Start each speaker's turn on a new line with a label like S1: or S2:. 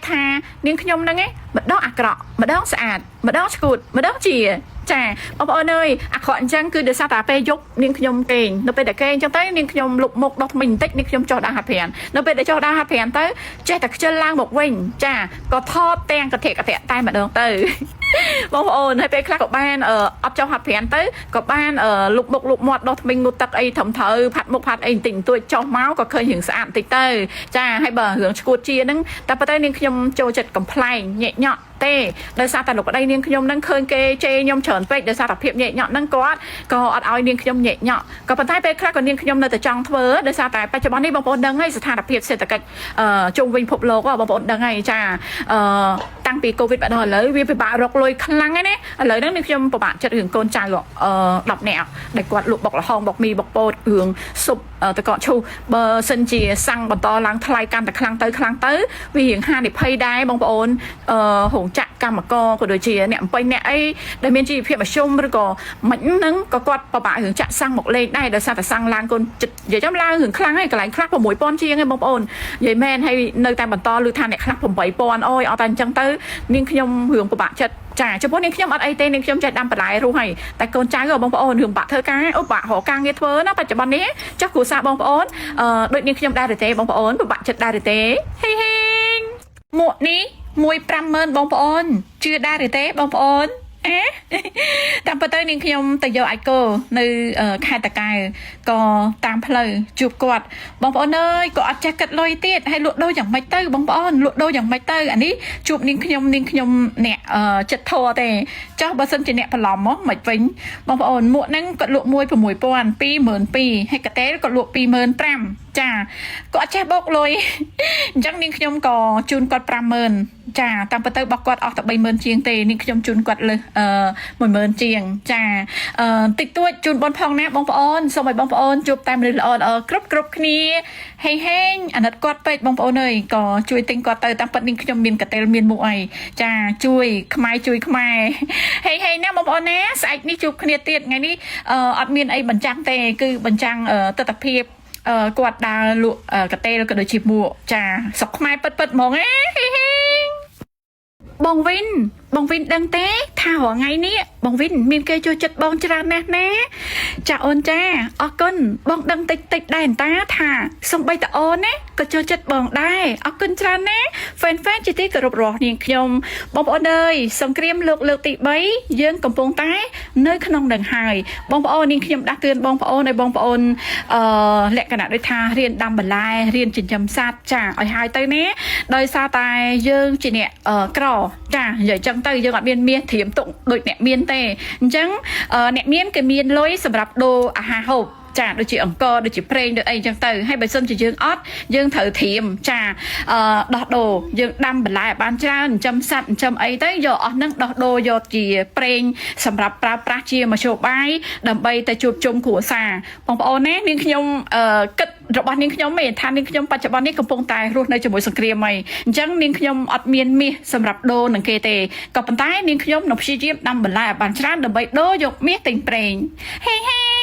S1: ថានាងខ្ញុំហ្នឹងឯងម្ដងអាក្រក់ម្ដងស្អាតម្ដងស្គូតម្ដងជាចាបងប្អូនអើយអាក្រក់អញ្ចឹងគឺដោយសារតែពេលយប់នាងខ្ញុំគេងនៅពេលដែលគេងអញ្ចឹងទៅនាងខ្ញុំលុបមុខដោះថ្មិញបន្តិចនាងខ្ញុំចុះដល់ហាត់ប្រាណនៅពេលដែលចុះដល់ហាត់ប្រាណទៅចេះតែខ្ជិលឡើងមកវិញចាក៏ថតទាំងកតិកតៈតែម្ដងទៅបងប្អូនហើយពេលខ្លះក៏បានអត់ចុះហាត់ប្រាណទៅក៏បានលុបមុខលុបមាត់ដោះថ្មិញងូតទឹកអីត្រឹមត្រូវផាត់មុខផាត់អីបន្តិចបន្តួចចុះមកក៏ឃើញរឿងស្អាតបន្តិចទៅចាហើយបើរឿងឈួតជាហ្នឹងតែប៉ុន្តែនាងខ្ញុំចូលចិត្តកំ pl ែងញែកញក់ទេដោយសារតែលោកប្តីនាងខ្ញុំហ្នឹងឃើញគេជេរខ្ញុំច្រើនពេកដោយសារតែភាពញែកញក់ហ្នឹងគាត់ក៏អត់ឲ្យនាងខ្ញុំញែកញក់ក៏ប៉ុន្តែពេលខ្លះក៏នាងខ្ញុំនៅតែចង់ធ្វើដោយសារតែបច្ចុប្បន្ននេះបងប្អូនដឹងហើយស្ថានភាពសេដ្ឋកិច្ចជុំវិញពិភពលោកបងប្អូនដឹងហើយចាតាំងពីកូវីដមកដល់ឥឡូវវាពិបាករកលុយខ្លាំងហើយណាឥឡូវហ្នឹងនាងខ្ញុំពិបាកចិត្តរឿងកូនចៅ10នាក់ដែលគាត់លក់បុកល្ហុងបុកមីបុកពោតរឿងស៊ុបតកកឈូសបើសិនជាសាំងបន្តឡើងថ្លៃកាន់តែខ្លាំងទៅវារៀងហានិភ័យដែរបងប្អូនរោងចក្រកម្មករក៏ដូចជាអ្នកអំពេញអ្នកអីដែលមានជីវភាពមធ្យមឬក៏មិនហ្នឹងក៏គាត់ពិបាករឿងចាក់សាំងមកលេងដែរដោយសារតែសាំងឡើងកូនចិត្តនិយាយចំឡើងរឿងខ្លាំងហើយកន្លែងខ្លះ6000ជាងឯងបងប្អូននិយាយមែនហើយនៅតែបន្តឮថាអ្នកខ្លះ8000អូយអត់តែអញ្ចឹងទៅនាងខ្ញុំរឿងពិបាកចិត្តចាចំពោះនាងខ្ញុំអត់អីទេនាងខ្ញុំចេះដាំបន្លែរស់ហើយតែកូនចៅបងប្អូនរឿងបាក់ធ្វើការអូបាក់រកការងារធ្វើណាបច្ចុប្បន្ននេះចុះគ្រួសារបងប្អូនដូចនាងខ្ញុំដែរទេបងប្អូនពិបាកចិត្តដែរទេហេហេមួកនេះ150,000បងប្អូនជឿដែរទេបងប្អូនតាមពិតទៅនាងខ្ញុំទៅយកអាចគោនៅខេត្តតាកែវក៏តាមផ្លូវជួបគាត់បងប្អូនអើយក៏អត់ចេះគិតលុយទៀតហើយលក់ដូរយ៉ាងម៉េចទៅបងប្អូនលក់ដូរយ៉ាងម៉េចទៅអានេះជួបនាងខ្ញុំអ្នកចិត្តធေါ်ទេចុះបើសិនជាអ្នកប្រឡំមកមិនវិញបងប្អូនមួកហ្នឹងគាត់លក់1 6,000 22,000ហើយកតេលគាត់លក់25,000ចាគាត់អត់ចេះបោកលុយអញ្ចឹងនាងខ្ញុំក៏ជូនគាត់50,000ចាតាមពិតទៅរបស់គាត់អស់តែ30,000ជាងទេនាងខ្ញុំជូនគាត់លើ10,000ជាងចាតិចតួចជូនបងផងណាបងប្អូនសូមឲ្យបងប្អូនជួបតែមនុស្សល្អគ្រប់គ្នាហេហេងអាណិតគាត់ពេកបងប្អូនអើយក៏ជួយទិញគាត់ទៅតាមពិតនាងខ្ញុំមានកតេលមានមុខអីចាជួយខ្មែរហេហេណាបងប្អូនណាស្អែកនេះជួបគ្នាទៀតថ្ងៃនេះអត់មានអីបញ្ចាំងទេគឺបញ្ចាំងទស្សនភាពគាត់ដើរលក់កតេលក៏ដូចជាមួកចាស្រុកខ្មែរពិតហ្មងបងវិនដឹងទេថារាល់ថ្ងៃនេះបងវិនមានគេចូលចិត្តបងច្រើនណាស់ណាចាអូនចាអរគុណបងដឹងតិចដែរអន្តាថាសំបីតអូនណាក៏ចូលចិត្តបងដែរអរគុណច្រើនណាហ្វេនជាទីគោរពរបស់នាងខ្ញុំបងប្អូនអើយសង្គ្រាមលើកទី3យើងកំពុងតែនៅក្នុងនឹងហើយបងប្អូននាងខ្ញុំដាស់តឿនបងប្អូនឲ្យបងប្អូនលក្ខណៈដូចថារៀនដាំបន្លែរៀនចិញ្ចឹមសត្វចាឲ្យហើយទៅណាដោយសារតែយើងជាអ្នកក្រចានិយាយចឹងទៅយើងអត់មានមាសត្រៀមទុកដូចអ្នកមានទេអញ្ចឹងអ្នកមានគេមានលុយសម្រាប់ដូរអាហារហូបចាដូចជាអង្គដូចជាប្រេងដូចអីចឹងទៅហើយបើសិនជាយើងអត់យើងត្រូវត្រៀមចាដោះដូរយើងដាំបន្លែបានច្រើនចិញ្ចឹមសត្វចិញ្ចឹមអីទៅយកអស់ហ្នឹងដោះដូរយកជាប្រេងសម្រាប់ប្រើប្រាស់ជាមធ្យោបាយដើម្បីទៅជួបជុំគ្រួសារបងប្អូនណានាងខ្ញុំគិតរបស់នាងខ្ញុំឯងថានាងខ្ញុំបច្ចុប្បន្ននេះកំពុងតែរស់នៅជាមួយសង្គ្រាមហើយអញ្ចឹងនាងខ្ញុំអត់មានមាសសម្រាប់ដូរនឹងគេទេក៏ប៉ុន្តែនាងខ្ញុំនឹងព្យាយាមដាំបន្លែឲ្យបានច្រើនដើម្បីដូរយកមាសទិញប្រេងហេ